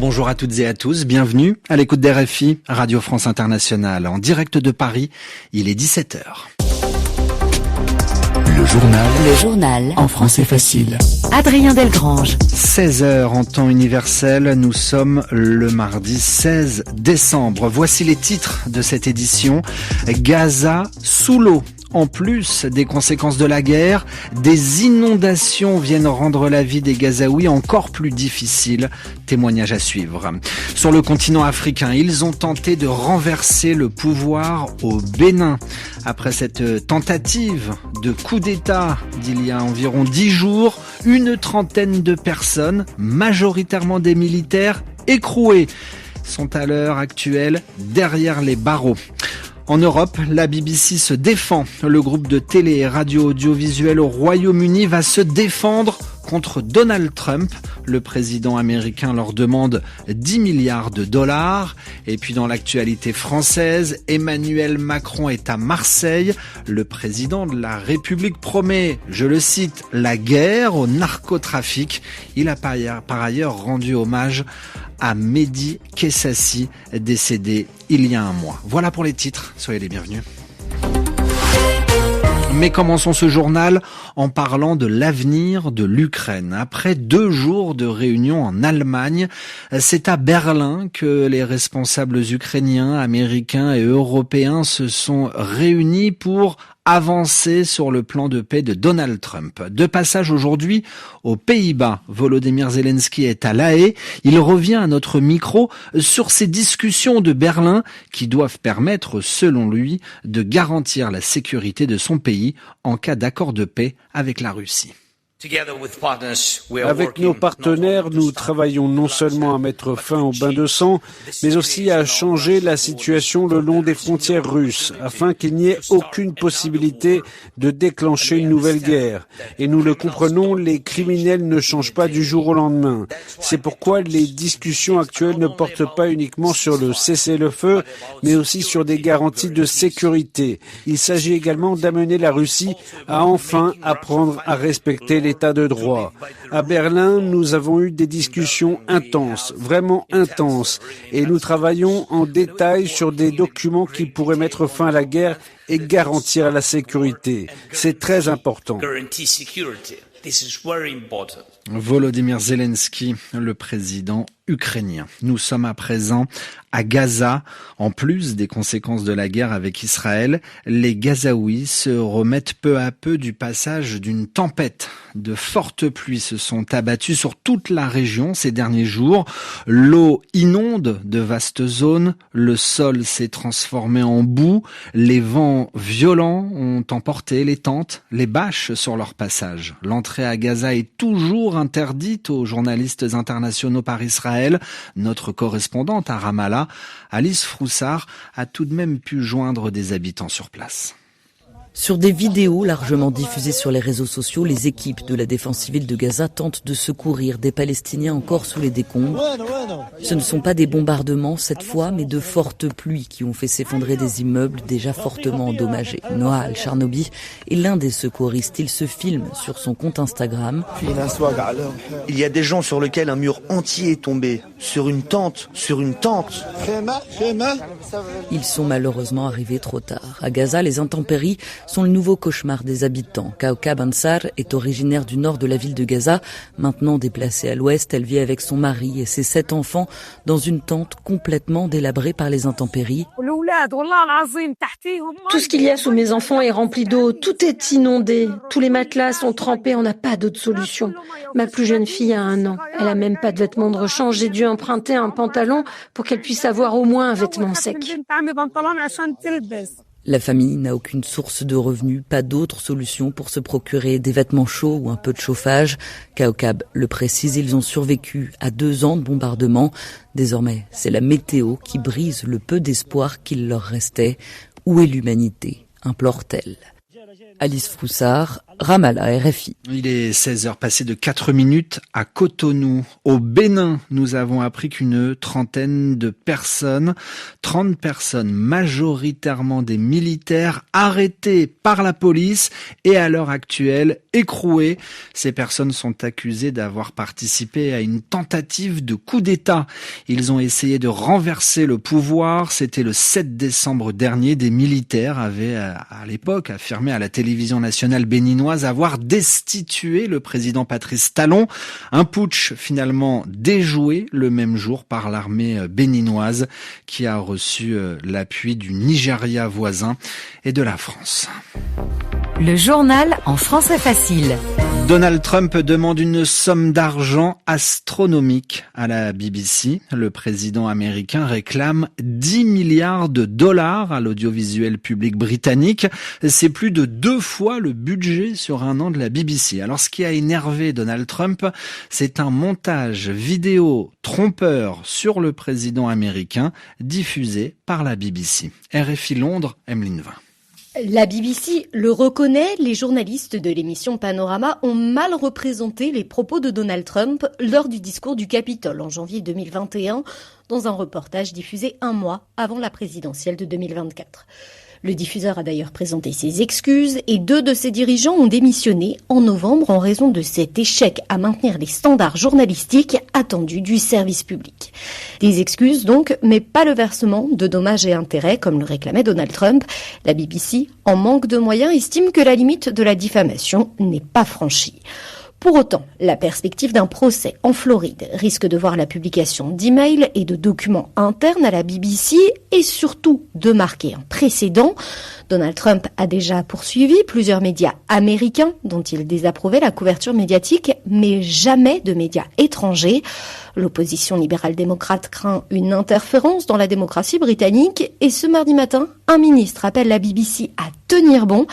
bonjour à toutes et à tous, bienvenue à l'écoute d'RFI, Radio France Internationale, en direct de Paris, il est 17h. Le journal en français facile. Adrien Delgrange. 16h en temps universel, nous sommes le mardi 16 décembre. Voici les titres de cette édition. Gaza sous l'eau. En plus des conséquences de la guerre, des inondations viennent rendre la vie des Gazaouis encore plus difficile. Témoignage à suivre. Sur le continent africain, ils ont tenté de renverser le pouvoir au Bénin. Après cette tentative de coup d'État d'il y a environ 10 jours, une trentaine de personnes, majoritairement des militaires, écrouées, sont à l'heure actuelle derrière les barreaux. En Europe, la BBC se défend. Le groupe de télé et radio audiovisuel au Royaume-Uni va se défendre contre Donald Trump. Le président américain leur demande 10 milliards de dollars. Et puis dans l'actualité française, Emmanuel Macron est à Marseille. Le président de la République promet, je le cite, la guerre au narcotrafic. Il a par ailleurs rendu hommage à Mehdi Kessassi, décédé il y a un mois. Voilà pour les titres, soyez les bienvenus. Mais commençons ce journal en parlant de l'avenir de l'Ukraine. Après 2 jours de réunion en Allemagne, c'est à Berlin que les responsables ukrainiens, américains et européens se sont réunis pour avancer sur le plan de paix de Donald Trump. De passage aujourd'hui aux Pays-Bas, Volodymyr Zelensky est à La Haye. Il revient à notre micro sur ces discussions de Berlin qui doivent permettre, selon lui, de garantir la sécurité de son pays en cas d'accord de paix avec la Russie. Avec nos partenaires, nous travaillons non seulement à mettre fin au bain de sang, mais aussi à changer la situation le long des frontières russes, afin qu'il n'y ait aucune possibilité de déclencher une nouvelle guerre. Et nous le comprenons, les criminels ne changent pas du jour au lendemain. C'est pourquoi les discussions actuelles ne portent pas uniquement sur le cessez-le-feu, mais aussi sur des garanties de sécurité. Il s'agit également d'amener la Russie à enfin apprendre à respecter l'État de droit. À Berlin, nous avons eu des discussions intenses, vraiment intenses, et nous travaillons en détail sur des documents qui pourraient mettre fin à la guerre et garantir la sécurité. C'est très important. Volodymyr Zelensky, le président ukrainien. Nous sommes à présent à Gaza. En plus des conséquences de la guerre avec Israël, les Gazaouis se remettent peu à peu du passage d'une tempête. De fortes pluies se sont abattues sur toute la région ces derniers jours. L'eau inonde de vastes zones, le sol s'est transformé en boue, les vents violents ont emporté les tentes, les bâches sur leur passage. L'entrée à Gaza est toujours interdite aux journalistes internationaux par Israël. Notre correspondante à Ramallah, Alice Froussard, a tout de même pu joindre des habitants sur place. Sur des vidéos largement diffusées sur les réseaux sociaux, les équipes de la défense civile de Gaza tentent de secourir des Palestiniens encore sous les décombres. Ce ne sont pas des bombardements cette fois, mais de fortes pluies qui ont fait s'effondrer des immeubles déjà fortement endommagés. Noah Al-Charnobi est l'un des secouristes. Il se filme sur son compte Instagram. Il y a des gens sur lesquels un mur entier est tombé. Sur une tente. Ils sont malheureusement arrivés trop tard. À Gaza, les intempéries sont le nouveau cauchemar des habitants. Kaukab Ansar est originaire du nord de la ville de Gaza. Maintenant déplacée à l'ouest, elle vit avec son mari et ses 7 enfants dans une tente complètement délabrée par les intempéries. Tout ce qu'il y a sous mes enfants est rempli d'eau. Tout est inondé. Tous les matelas sont trempés. On n'a pas d'autre solution. Ma plus jeune fille a 1 an. Elle a même pas de vêtements de rechange. J'ai dû emprunter un pantalon pour qu'elle puisse avoir au moins un vêtement sec. La famille n'a aucune source de revenus, pas d'autre solution pour se procurer des vêtements chauds ou un peu de chauffage. Kaukab le précise, ils ont survécu à 2 ans de bombardement. Désormais, c'est la météo qui brise le peu d'espoir qu'il leur restait. Où est l'humanité ? Implore-t-elle. Alice Froussard, Ramallah, RFI. Il est 16h passé de 4 minutes à Cotonou. Au Bénin, nous avons appris qu'une 30 personnes, 30 personnes, majoritairement des militaires, arrêtés par la police et à l'heure actuelle écrouées. Ces personnes sont accusées d'avoir participé à une tentative de coup d'État. Ils ont essayé de renverser le pouvoir. C'était le 7 décembre dernier. Des militaires avaient à l'époque affirmé à la télévision nationale béninoise avoir destitué le président Patrice Talon. Un putsch finalement déjoué le même jour par l'armée béninoise qui a reçu l'appui du Nigeria voisin et de la France. Le journal en français facile. Donald Trump demande une somme d'argent astronomique à la BBC. Le président américain réclame 10 milliards de dollars à l'audiovisuel public britannique. C'est plus de 2 fois le budget sur un an de la BBC. Alors ce qui a énervé Donald Trump, c'est un montage vidéo trompeur sur le président américain diffusé par la BBC. RFI Londres, Emeline Vin. La BBC le reconnaît, les journalistes de l'émission Panorama ont mal représenté les propos de Donald Trump lors du discours du Capitole en janvier 2021 dans un reportage diffusé un mois avant la présidentielle de 2024. Le diffuseur a d'ailleurs présenté ses excuses et 2 de ses dirigeants ont démissionné en novembre en raison de cet échec à maintenir les standards journalistiques attendus du service public. Des excuses donc, mais pas le versement de dommages et intérêts comme le réclamait Donald Trump. La BBC, en manque de moyens, estime que la limite de la diffamation n'est pas franchie. Pour autant, la perspective d'un procès en Floride risque de voir la publication d'emails et de documents internes à la BBC et surtout de marquer un précédent. Donald Trump a déjà poursuivi plusieurs médias américains dont il désapprouvait la couverture médiatique, mais jamais de médias étrangers. L'opposition libérale-démocrate craint une interférence dans la démocratie britannique et ce mardi matin, un ministre appelle la BBC à tenir bon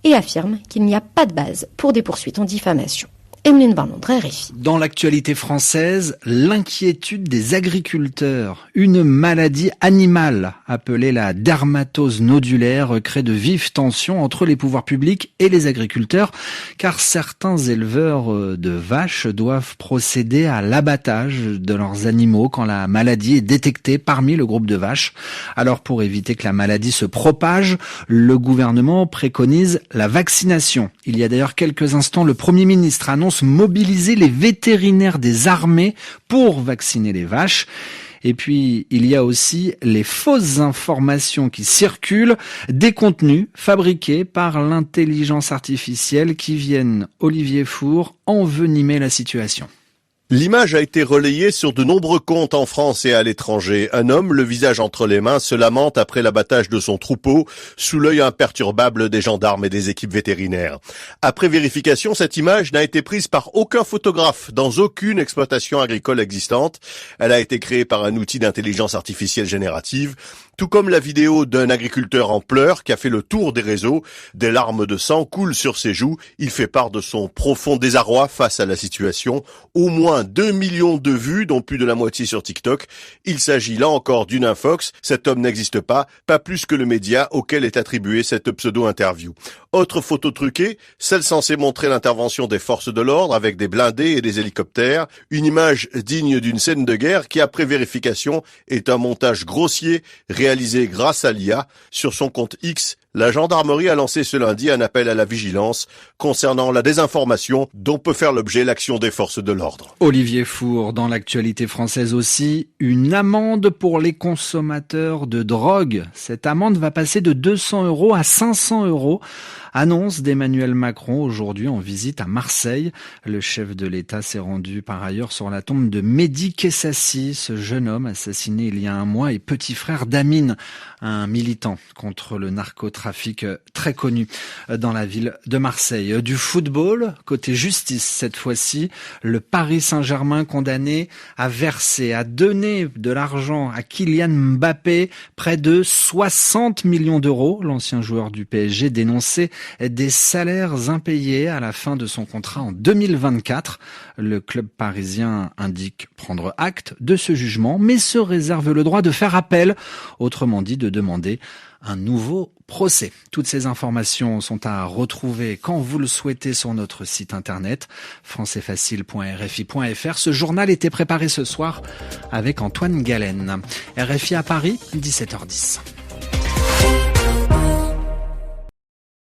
et affirme qu'il n'y a pas de base pour des poursuites en diffamation. Emeline Vin, RFI. Dans l'actualité française, l'inquiétude des agriculteurs. Une maladie animale appelée la dermatose nodulaire crée de vives tensions entre les pouvoirs publics et les agriculteurs, car certains éleveurs de vaches doivent procéder à l'abattage de leurs animaux quand la maladie est détectée parmi le groupe de vaches. Alors pour éviter que la maladie se propage, le gouvernement préconise la vaccination. Il y a d'ailleurs quelques instants, le Premier ministre annonce mobiliser les vétérinaires des armées pour vacciner les vaches. Et puis, il y a aussi les fausses informations qui circulent, des contenus fabriqués par l'intelligence artificielle qui viennent, Olivier Faure, envenimer la situation. L'image a été relayée sur de nombreux comptes en France et à l'étranger. Un homme, le visage entre les mains, se lamente après l'abattage de son troupeau, sous l'œil imperturbable des gendarmes et des équipes vétérinaires. Après vérification, cette image n'a été prise par aucun photographe dans aucune exploitation agricole existante. Elle a été créée par un outil d'intelligence artificielle générative, tout comme la vidéo d'un agriculteur en pleurs qui a fait le tour des réseaux. Des larmes de sang coulent sur ses joues. Il fait part de son profond désarroi face à la situation. Au moins 2 millions de vues, dont plus de la moitié sur TikTok. Il s'agit là encore d'une infox. Cet homme n'existe pas plus que le média auquel est attribuée cette pseudo-interview. Autre photo truquée, celle censée montrer l'intervention des forces de l'ordre avec des blindés et des hélicoptères. Une image digne d'une scène de guerre qui, après vérification, est un montage grossier réalisé grâce à l'IA. Sur son compte X, la gendarmerie a lancé ce lundi un appel à la vigilance concernant la désinformation dont peut faire l'objet l'action des forces de l'ordre. Olivier Faure, dans l'actualité française aussi, une amende pour les consommateurs de drogue. Cette amende va passer de 200 € à 500 €. Annonce d'Emmanuel Macron aujourd'hui en visite à Marseille. Le chef de l'État s'est rendu par ailleurs sur la tombe de Mehdi Kessassi, ce jeune homme assassiné il y a un mois et petit frère d'Amine, un militant contre le narcotrafic très connu dans la ville de Marseille. Du football, côté justice cette fois-ci, le Paris Saint-Germain condamné à verser, à donner de l'argent à Kylian Mbappé, près de 60 millions d'euros. L'ancien joueur du PSG dénonçait des salaires impayés à la fin de son contrat en 2024. Le club parisien indique prendre acte de ce jugement, mais se réserve le droit de faire appel, autrement dit de demander un nouveau procès. Toutes ces informations sont à retrouver quand vous le souhaitez sur notre site internet françaisfacile.rfi.fr. Ce journal était préparé ce soir avec Antoine Galen. RFI à Paris, 17h10.